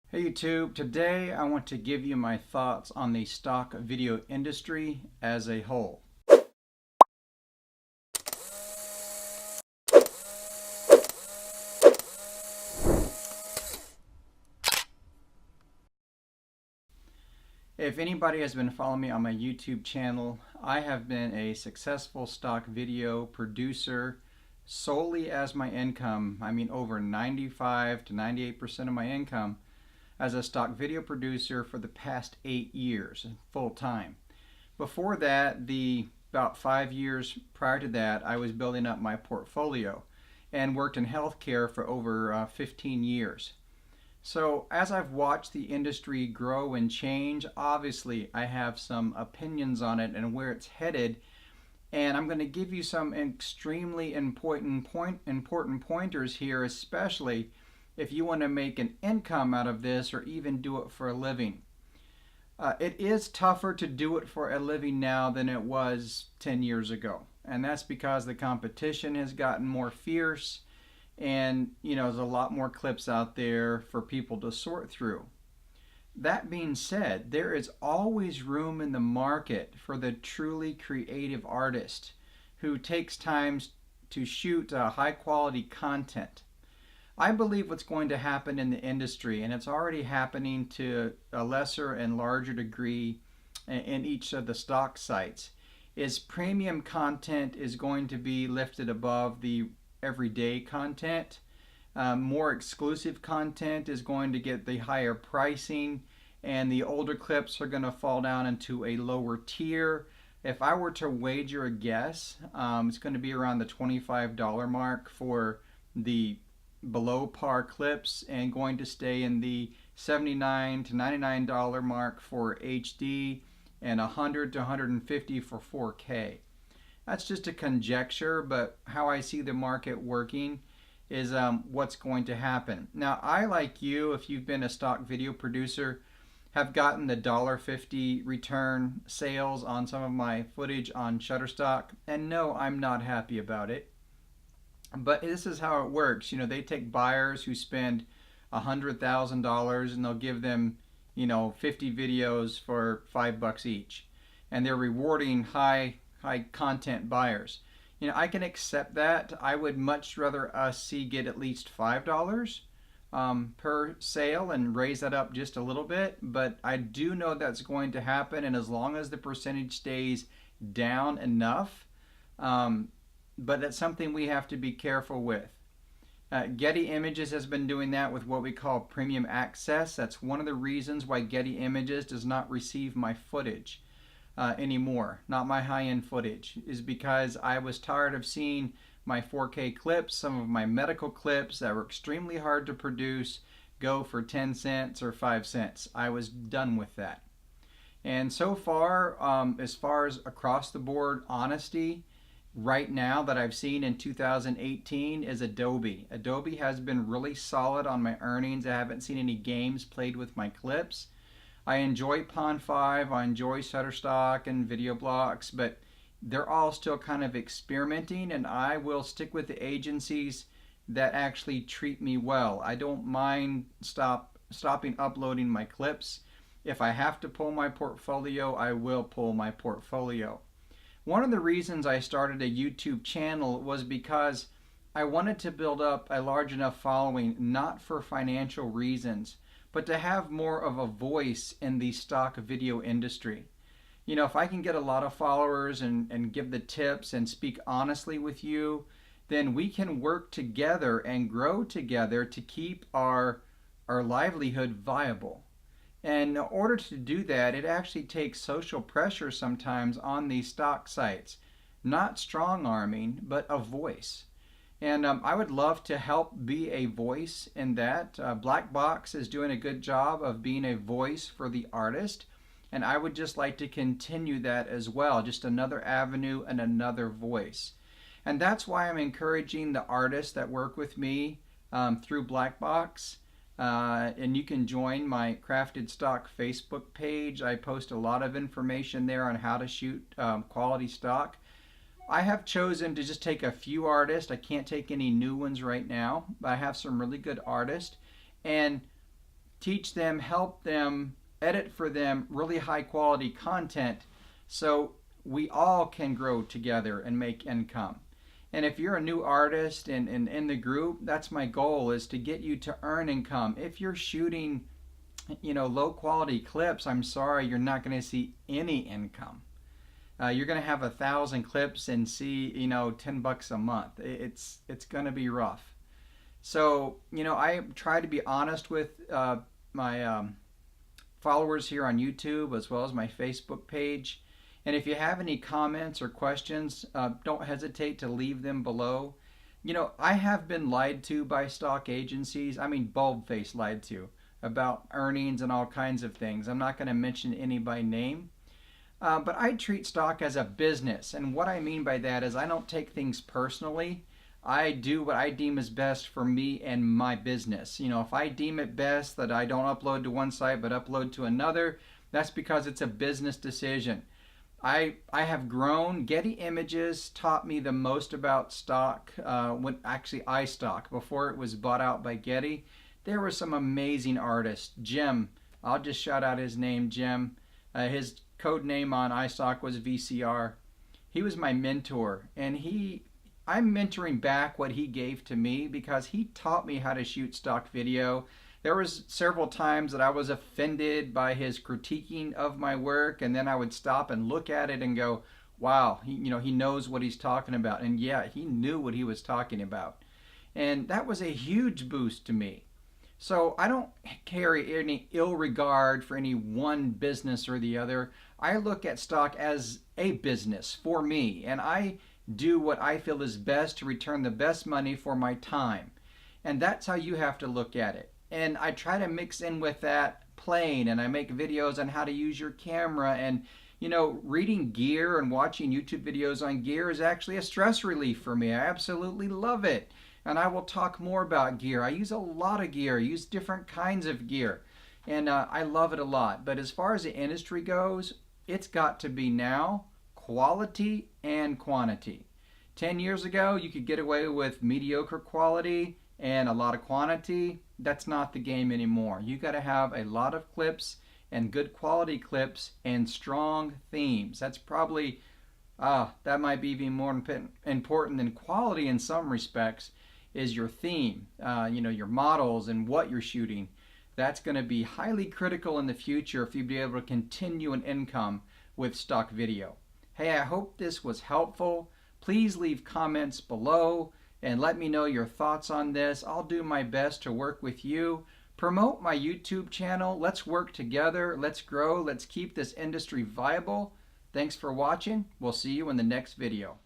Hey YouTube, today I want to give you my thoughts on the stock video industry as a whole. If anybody has been following me on my YouTube channel, I have been a successful stock video producer solely as my income. I mean over 95 to 98% of my income as a stock video producer for the past 8 years full time. Before that, about 5 years prior to that, I was building up my portfolio and worked in healthcare for over 15 years. So as I've watched the industry grow and change, obviously I have some opinions on it and where it's headed, and I'm going to give you some extremely important pointers here, especially if you want to make an income out of this or even do it for a living. It is tougher to do it for a living now than it was 10 years ago. And that's because the competition has gotten more fierce and, there's a lot more clips out there for people to sort through. That being said, there is always room in the market for the truly creative artist who takes time to shoot high quality content. I believe what's going to happen in the industry, and it's already happening to a lesser and larger degree in each of the stock sites, is premium content is going to be lifted above the everyday content. More exclusive content is going to get the higher pricing, and the older clips are going to fall down into a lower tier. If I were to wager a guess, it's going to be around the $25 mark for the below par clips and going to stay in the $79 to $99 mark for HD and $100 to $150 for 4K. That's just a conjecture, but how I see the market working is what's going to happen. Now, I, like you, if you've been a stock video producer, have gotten the $1.50 return sales on some of my footage on Shutterstock, and no, I'm not happy about it. But this is how it works. They take buyers who spend $100,000 and they'll give them, 50 videos for $5 each. And they're rewarding high content buyers. I can accept that. I would much rather us see get at least $5 per sale and raise that up just a little bit. But I do know that's going to happen. And as long as the percentage stays down enough, but that's something we have to be careful with. Getty Images has been doing that with what we call premium access. That's one of the reasons why Getty Images does not receive my footage anymore, not my high-end footage, is because I was tired of seeing my 4K clips, some of my medical clips that were extremely hard to produce, go for 10 cents or 5 cents. I was done with that. And so far as across the board honesty, right now that I've seen in 2018 is Adobe. Adobe has been really solid on my earnings. I haven't seen any games played with my clips. I enjoy Pond 5, I enjoy Shutterstock and Video Blocks, but they're all still kind of experimenting, and I will stick with the agencies that actually treat me well. I don't mind stopping uploading my clips. If I have to pull my portfolio, I will pull my portfolio. One of the reasons I started a YouTube channel was because I wanted to build up a large enough following, not for financial reasons, but to have more of a voice in the stock video industry. If I can get a lot of followers and give the tips and speak honestly with you, then we can work together and grow together to keep our livelihood viable. And in order to do that, it actually takes social pressure sometimes on these stock sites. Not strong arming, but a voice. And I would love to help be a voice in that. Black Box is doing a good job of being a voice for the artist. And I would just like to continue that as well. Just another avenue and another voice. And that's why I'm encouraging the artists that work with me through Black Box. And you can join my Crafted Stock Facebook page. I post a lot of information there on how to shoot quality stock. I have chosen to just take a few artists. I can't take any new ones right now, but I have some really good artists. And teach them, help them, edit for them really high quality content so we all can grow together and make income. And if you're a new artist and in the group, that's my goal, is to get you to earn income. If you're shooting, low quality clips, I'm sorry, you're not going to see any income. You're going to have 1,000 clips and see, $10 a month. It's going to be rough. So, I try to be honest with my followers here on YouTube as well as my Facebook page. And if you have any comments or questions, don't hesitate to leave them below. I have been lied to by stock agencies. I mean, bulb-faced lied to about earnings and all kinds of things. I'm not going to mention any by name. But I treat stock as a business. And what I mean by that is I don't take things personally. I do what I deem is best for me and my business. If I deem it best that I don't upload to one site but upload to another, that's because it's a business decision. I have grown. Getty Images taught me the most about stock, when actually iStock, before it was bought out by Getty. There were some amazing artists. Jim, I'll just shout out his name, Jim. His code name on iStock was VCR. He was my mentor, and I'm mentoring back what he gave to me because he taught me how to shoot stock video. There was several times that I was offended by his critiquing of my work, and then I would stop and look at it and go, wow, he knows what he's talking about. And yeah, he knew what he was talking about. And that was a huge boost to me. So I don't carry any ill regard for any one business or the other. I look at stock as a business for me, and I do what I feel is best to return the best money for my time. And that's how you have to look at it. And I try to mix in with that playing, and I make videos on how to use your camera. And reading gear and watching YouTube videos on gear is actually a stress relief for me. I absolutely love it. And I will talk more about gear. I use a lot of gear. I use different kinds of gear. And I love it a lot. But as far as the industry goes, it's got to be now quality and quantity. 10 years ago, you could get away with mediocre quality and a lot of quantity. That's not the game anymore. You got to have a lot of clips and good quality clips and strong themes. That's probably, that might be even more important than quality in some respects, is your theme, your models and what you're shooting. That's going to be highly critical in the future if you'd be able to continue an income with stock video. Hey, I hope this was helpful. Please leave comments below and let me know your thoughts on this. I'll do my best to work with you. Promote my YouTube channel. Let's work together. Let's grow. Let's keep this industry viable. Thanks for watching. We'll see you in the next video.